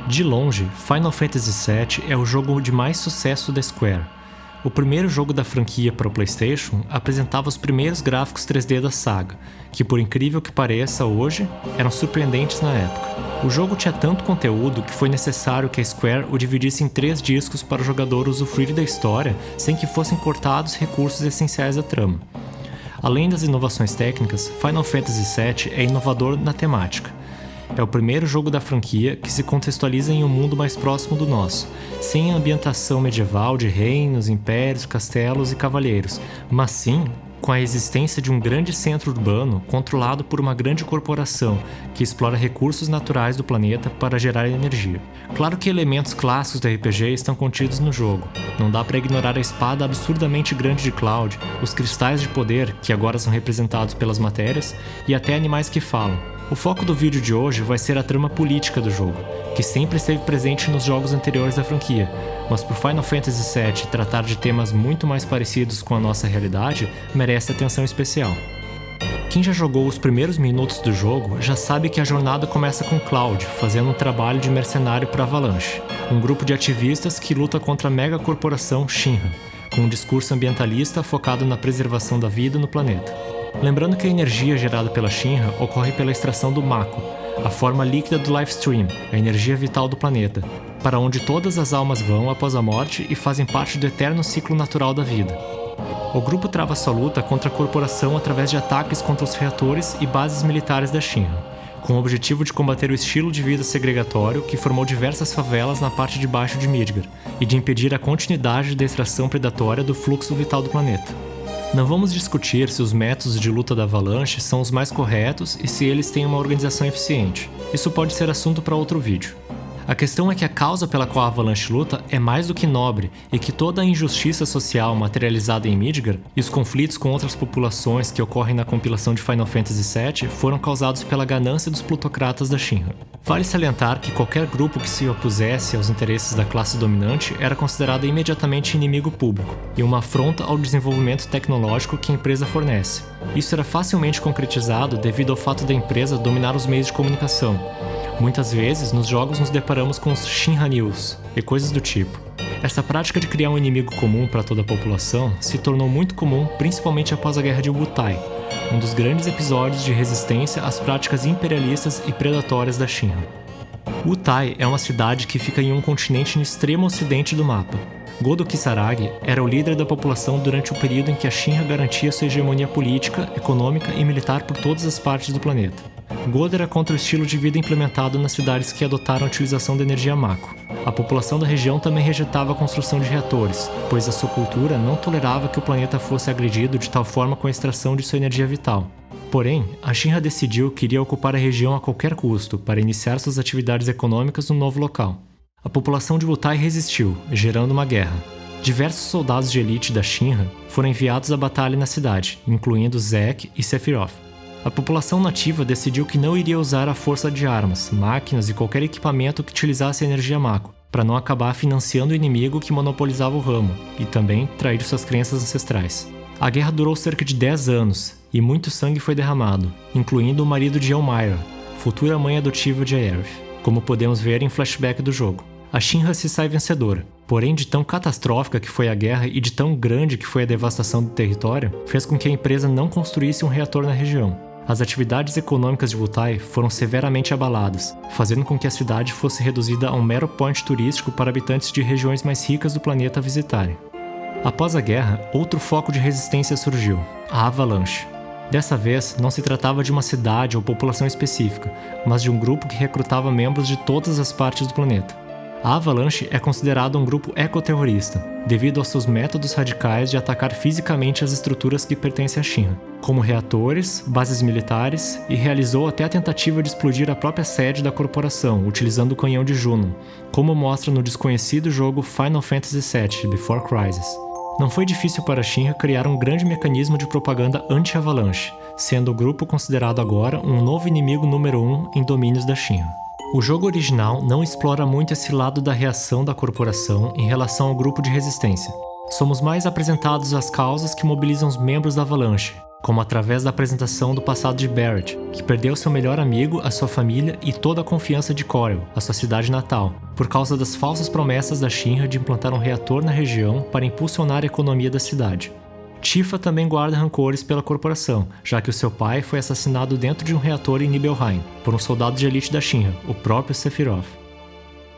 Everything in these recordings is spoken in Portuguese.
De longe, Final Fantasy VII é o jogo de mais sucesso da Square. O primeiro jogo da franquia para o PlayStation apresentava os primeiros gráficos 3D da saga, que por incrível que pareça hoje, eram surpreendentes na época. O jogo tinha tanto conteúdo que foi necessário que a Square o dividisse em 3 discos para o jogador usufruir da história sem que fossem cortados recursos essenciais da trama. Além das inovações técnicas, Final Fantasy VII é inovador na temática. É o primeiro jogo da franquia que se contextualiza em um mundo mais próximo do nosso, sem a ambientação medieval de reinos, impérios, castelos e cavaleiros, mas sim com a existência de um grande centro urbano controlado por uma grande corporação que explora recursos naturais do planeta para gerar energia. Claro que elementos clássicos do RPG estão contidos no jogo. Não dá para ignorar a espada absurdamente grande de Cloud, os cristais de poder, que agora são representados pelas matérias, e até animais que falam. O foco do vídeo de hoje vai ser a trama política do jogo, que sempre esteve presente nos jogos anteriores da franquia, mas por Final Fantasy VII tratar de temas muito mais parecidos com a nossa realidade, merece atenção especial. Quem já jogou os primeiros minutos do jogo já sabe que a jornada começa com Cloud fazendo um trabalho de mercenário para Avalanche, um grupo de ativistas que luta contra a mega corporação Shinra, com um discurso ambientalista focado na preservação da vida no planeta. Lembrando que a energia gerada pela Shinra ocorre pela extração do Mako, a forma líquida do Lifestream, a energia vital do planeta, para onde todas as almas vão após a morte e fazem parte do eterno ciclo natural da vida. O grupo trava sua luta contra a corporação através de ataques contra os reatores e bases militares da Shinra, com o objetivo de combater o estilo de vida segregatório que formou diversas favelas na parte de baixo de Midgar, e de impedir a continuidade da extração predatória do fluxo vital do planeta. Não vamos discutir se os métodos de luta da Avalanche são os mais corretos e se eles têm uma organização eficiente. Isso pode ser assunto para outro vídeo. A questão é que a causa pela qual a Avalanche luta é mais do que nobre e que toda a injustiça social materializada em Midgar e os conflitos com outras populações que ocorrem na compilação de Final Fantasy VII foram causados pela ganância dos plutocratas da Shinra. Vale salientar que qualquer grupo que se opusesse aos interesses da classe dominante era considerado imediatamente inimigo público e uma afronta ao desenvolvimento tecnológico que a empresa fornece. Isso era facilmente concretizado devido ao fato da empresa dominar os meios de comunicação. Muitas vezes, nos jogos nos deparamos com os Shinra News e coisas do tipo. Essa prática de criar um inimigo comum para toda a população se tornou muito comum principalmente após a Guerra de Wutai, um dos grandes episódios de resistência às práticas imperialistas e predatórias da Shinra. Wutai é uma cidade que fica em um continente no extremo ocidente do mapa. Godo Kisaragi era o líder da população durante o período em que a Shinra garantia sua hegemonia política, econômica e militar por todas as partes do planeta. Godo era contra o estilo de vida implementado nas cidades que adotaram a utilização da energia Mako. A população da região também rejeitava a construção de reatores, pois a sua cultura não tolerava que o planeta fosse agredido de tal forma com a extração de sua energia vital. Porém, a Shinra decidiu que iria ocupar a região a qualquer custo para iniciar suas atividades econômicas no novo local. A população de Wutai resistiu, gerando uma guerra. Diversos soldados de elite da Shinra foram enviados à batalha na cidade, incluindo Zack e Sephiroth. A população nativa decidiu que não iria usar a força de armas, máquinas e qualquer equipamento que utilizasse energia Mako, para não acabar financiando o inimigo que monopolizava o ramo, e também trair suas crenças ancestrais. A guerra durou cerca de 10 anos, e muito sangue foi derramado, incluindo o marido de Elmyra, futura mãe adotiva de Aerith, como podemos ver em flashback do jogo. A Shinra se sai vencedora, porém de tão catastrófica que foi a guerra e de tão grande que foi a devastação do território, fez com que a empresa não construísse um reator na região. As atividades econômicas de Wutai foram severamente abaladas, fazendo com que a cidade fosse reduzida a um mero point turístico para habitantes de regiões mais ricas do planeta visitarem. Após a guerra, outro foco de resistência surgiu, a Avalanche. Dessa vez, não se tratava de uma cidade ou população específica, mas de um grupo que recrutava membros de todas as partes do planeta. A Avalanche é considerada um grupo ecoterrorista, devido aos seus métodos radicais de atacar fisicamente as estruturas que pertencem à Shinra, como reatores, bases militares, e realizou até a tentativa de explodir a própria sede da corporação, utilizando o canhão de Junon, como mostra no desconhecido jogo Final Fantasy VII Before Crisis. Não foi difícil para a Shinra criar um grande mecanismo de propaganda anti-Avalanche, sendo o grupo considerado agora um novo inimigo número 1 em domínios da Shinra. O jogo original não explora muito esse lado da reação da corporação em relação ao grupo de resistência. Somos mais apresentados às causas que mobilizam os membros da Avalanche, como através da apresentação do passado de Barrett, que perdeu seu melhor amigo, a sua família e toda a confiança de Corel, a sua cidade natal, por causa das falsas promessas da Shinra de implantar um reator na região para impulsionar a economia da cidade. Tifa também guarda rancores pela corporação, já que o seu pai foi assassinado dentro de um reator em Nibelheim, por um soldado de elite da Shinra, o próprio Sephiroth.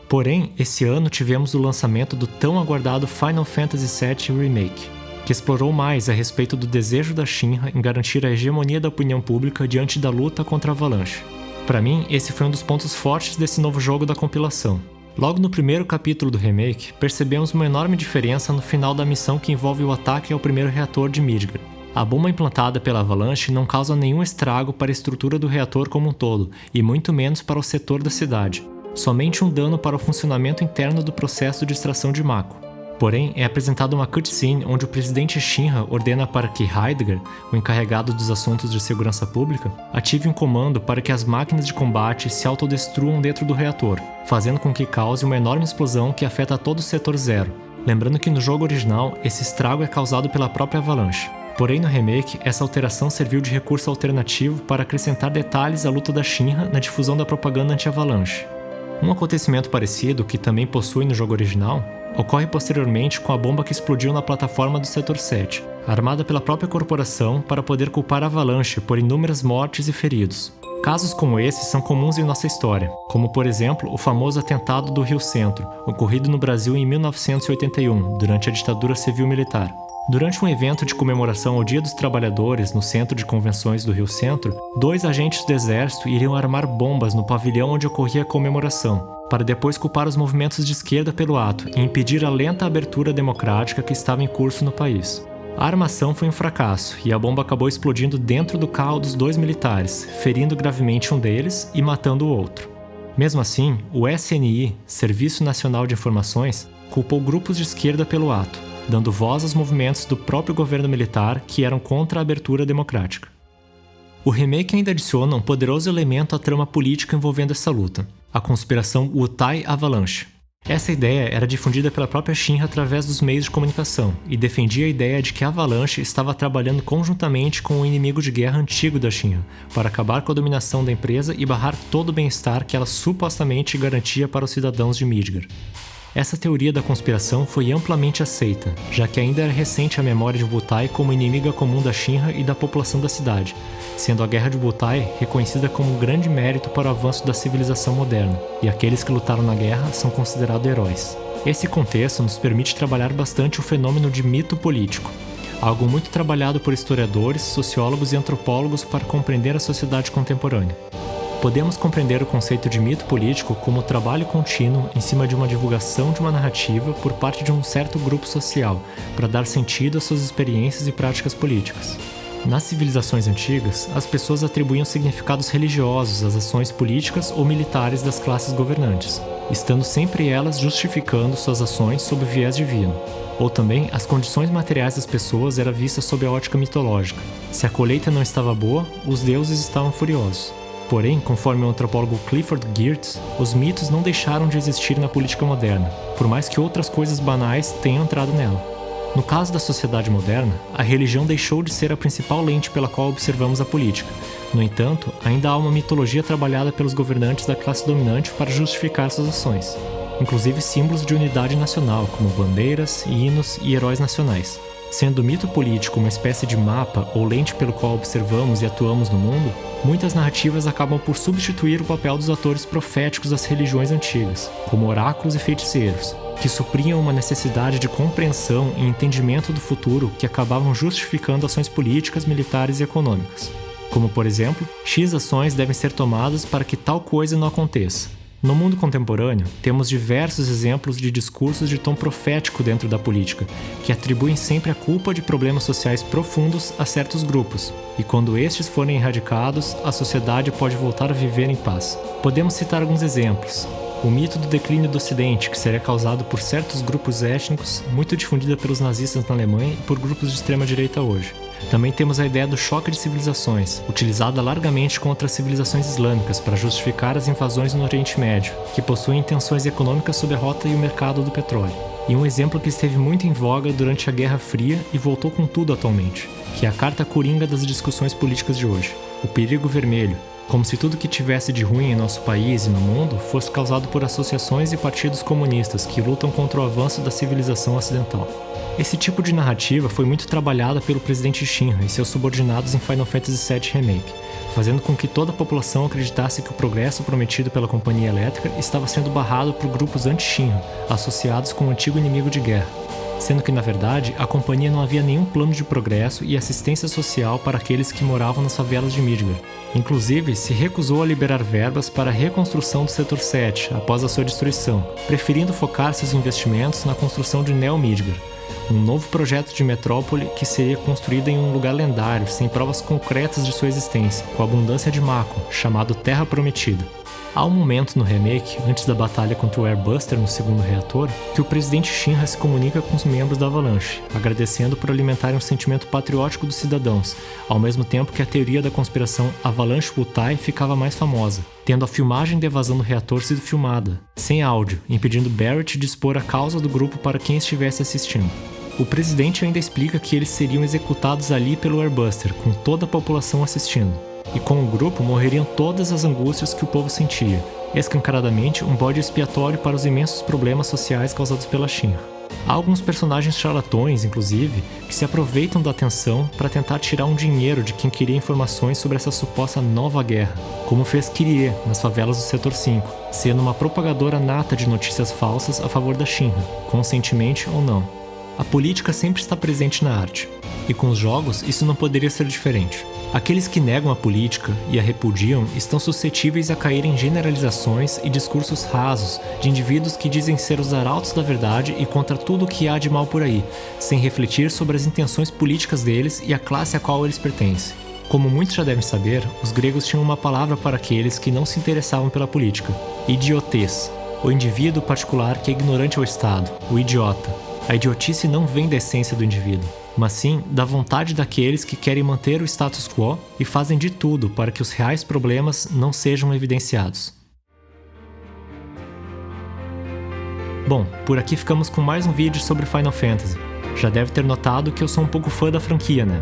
Porém, esse ano tivemos o lançamento do tão aguardado Final Fantasy VII Remake, que explorou mais a respeito do desejo da Shinra em garantir a hegemonia da opinião pública diante da luta contra a Avalanche. Para mim, esse foi um dos pontos fortes desse novo jogo da compilação. Logo no primeiro capítulo do remake, percebemos uma enorme diferença no final da missão que envolve o ataque ao primeiro reator de Midgar. A bomba implantada pela Avalanche não causa nenhum estrago para a estrutura do reator como um todo, e muito menos para o setor da cidade. Somente um dano para o funcionamento interno do processo de extração de Mako. Porém, é apresentada uma cutscene onde o presidente Shinra ordena para que Heidegger, o encarregado dos assuntos de segurança pública, ative um comando para que as máquinas de combate se autodestruam dentro do reator, fazendo com que cause uma enorme explosão que afeta todo o setor zero. Lembrando que no jogo original, esse estrago é causado pela própria Avalanche. Porém, no remake, essa alteração serviu de recurso alternativo para acrescentar detalhes à luta da Shinra na difusão da propaganda anti-Avalanche. Um acontecimento parecido, que também possui no jogo original, ocorre posteriormente com a bomba que explodiu na plataforma do Setor 7, armada pela própria corporação para poder culpar a Avalanche por inúmeras mortes e feridos. Casos como esses são comuns em nossa história, como por exemplo o famoso atentado do Rio Centro, ocorrido no Brasil em 1981, durante a ditadura civil-militar. Durante um evento de comemoração ao Dia dos Trabalhadores no Centro de Convenções do Rio Centro, 2 agentes do Exército iriam armar bombas no pavilhão onde ocorria a comemoração, para depois culpar os movimentos de esquerda pelo ato e impedir a lenta abertura democrática que estava em curso no país. A armação foi um fracasso e a bomba acabou explodindo dentro do carro dos 2 militares, ferindo gravemente um deles e matando o outro. Mesmo assim, o SNI, Serviço Nacional de Informações, culpou grupos de esquerda pelo ato, dando voz aos movimentos do próprio governo militar que eram contra a abertura democrática. O remake ainda adiciona um poderoso elemento à trama política envolvendo essa luta, a conspiração Wutai Avalanche. Essa ideia era difundida pela própria Shinra através dos meios de comunicação e defendia a ideia de que a Avalanche estava trabalhando conjuntamente com o inimigo de guerra antigo da Shinra para acabar com a dominação da empresa e barrar todo o bem-estar que ela supostamente garantia para os cidadãos de Midgar. Essa teoria da conspiração foi amplamente aceita, já que ainda era recente a memória de Wutai como inimiga comum da Shinra e da população da cidade, sendo a Guerra de Wutai reconhecida como um grande mérito para o avanço da civilização moderna, e aqueles que lutaram na guerra são considerados heróis. Esse contexto nos permite trabalhar bastante o fenômeno de mito político, algo muito trabalhado por historiadores, sociólogos e antropólogos para compreender a sociedade contemporânea. Podemos compreender o conceito de mito político como trabalho contínuo em cima de uma divulgação de uma narrativa por parte de um certo grupo social, para dar sentido às suas experiências e práticas políticas. Nas civilizações antigas, as pessoas atribuíam significados religiosos às ações políticas ou militares das classes governantes, estando sempre elas justificando suas ações sob o viés divino. Ou também, as condições materiais das pessoas eram vistas sob a ótica mitológica. Se a colheita não estava boa, os deuses estavam furiosos. Porém, conforme o antropólogo Clifford Geertz, os mitos não deixaram de existir na política moderna, por mais que outras coisas banais tenham entrado nela. No caso da sociedade moderna, a religião deixou de ser a principal lente pela qual observamos a política. No entanto, ainda há uma mitologia trabalhada pelos governantes da classe dominante para justificar suas ações, inclusive símbolos de unidade nacional, como bandeiras, hinos e heróis nacionais. Sendo o mito político uma espécie de mapa ou lente pelo qual observamos e atuamos no mundo, muitas narrativas acabam por substituir o papel dos atores proféticos das religiões antigas, como oráculos e feiticeiros, que supriam uma necessidade de compreensão e entendimento do futuro que acabavam justificando ações políticas, militares e econômicas. Como, por exemplo, X ações devem ser tomadas para que tal coisa não aconteça. No mundo contemporâneo, temos diversos exemplos de discursos de tom profético dentro da política, que atribuem sempre a culpa de problemas sociais profundos a certos grupos, e quando estes forem erradicados, a sociedade pode voltar a viver em paz. Podemos citar alguns exemplos. O mito do declínio do Ocidente, que seria causado por certos grupos étnicos, muito difundida pelos nazistas na Alemanha e por grupos de extrema-direita hoje. Também temos a ideia do choque de civilizações, utilizada largamente contra as civilizações islâmicas para justificar as invasões no Oriente Médio, que possuem intenções econômicas sobre a rota e o mercado do petróleo. E um exemplo que esteve muito em voga durante a Guerra Fria e voltou com tudo atualmente. que é a carta coringa das discussões políticas de hoje, o perigo vermelho, como se tudo que tivesse de ruim em nosso país e no mundo fosse causado por associações e partidos comunistas que lutam contra o avanço da civilização ocidental. Esse tipo de narrativa foi muito trabalhada pelo presidente Shinra e seus subordinados em Final Fantasy VII Remake, fazendo com que toda a população acreditasse que o progresso prometido pela Companhia Elétrica estava sendo barrado por grupos anti-Shinra, associados com o antigo inimigo de guerra, sendo que, na verdade, a companhia não havia nenhum plano de progresso e assistência social para aqueles que moravam nas favelas de Midgar. Inclusive, se recusou a liberar verbas para a reconstrução do Setor 7 após a sua destruição, preferindo focar seus investimentos na construção de Neo Midgar, um novo projeto de metrópole que seria construído em um lugar lendário, sem provas concretas de sua existência, com abundância de Mako, chamado Terra Prometida. Há um momento no remake, antes da batalha contra o Airbuster no segundo reator, que o presidente Shinra se comunica com os membros da Avalanche, agradecendo por alimentarem um sentimento patriótico dos cidadãos, ao mesmo tempo que a teoria da conspiração Avalanche Wutai ficava mais famosa, tendo a filmagem da evasão do reator sido filmada, sem áudio, impedindo Barrett de expor a causa do grupo para quem estivesse assistindo. O presidente ainda explica que eles seriam executados ali pelo Airbuster, com toda a população assistindo. E com o grupo morreriam todas as angústias que o povo sentia, escancaradamente um bode expiatório para os imensos problemas sociais causados pela Shinra. Há alguns personagens charlatões, inclusive, que se aproveitam da atenção para tentar tirar um dinheiro de quem queria informações sobre essa suposta nova guerra, como fez Kyrie nas favelas do Setor 5, sendo uma propagadora nata de notícias falsas a favor da Shinra, conscientemente ou não. A política sempre está presente na arte, e com os jogos isso não poderia ser diferente. Aqueles que negam a política e a repudiam estão suscetíveis a cair em generalizações e discursos rasos de indivíduos que dizem ser os arautos da verdade e contra tudo o que há de mal por aí, sem refletir sobre as intenções políticas deles e a classe a qual eles pertencem. Como muitos já devem saber, os gregos tinham uma palavra para aqueles que não se interessavam pela política: idiotez, o indivíduo particular que é ignorante ao Estado, o idiota. A idiotice não vem da essência do indivíduo, mas sim da vontade daqueles que querem manter o status quo e fazem de tudo para que os reais problemas não sejam evidenciados. Bom, por aqui ficamos com mais um vídeo sobre Final Fantasy. Já deve ter notado que eu sou um pouco fã da franquia, né?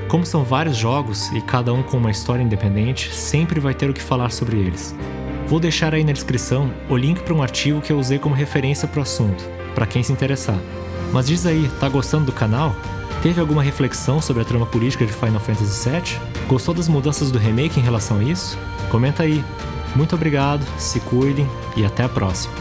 Como são vários jogos e cada um com uma história independente, sempre vai ter o que falar sobre eles. Vou deixar aí na descrição o link para um artigo que eu usei como referência para o assunto, para quem se interessar. Mas diz aí, tá gostando do canal? Teve alguma reflexão sobre a trama política de Final Fantasy VII? Gostou das mudanças do remake em relação a isso? Comenta aí. Muito obrigado, se cuidem e até a próxima.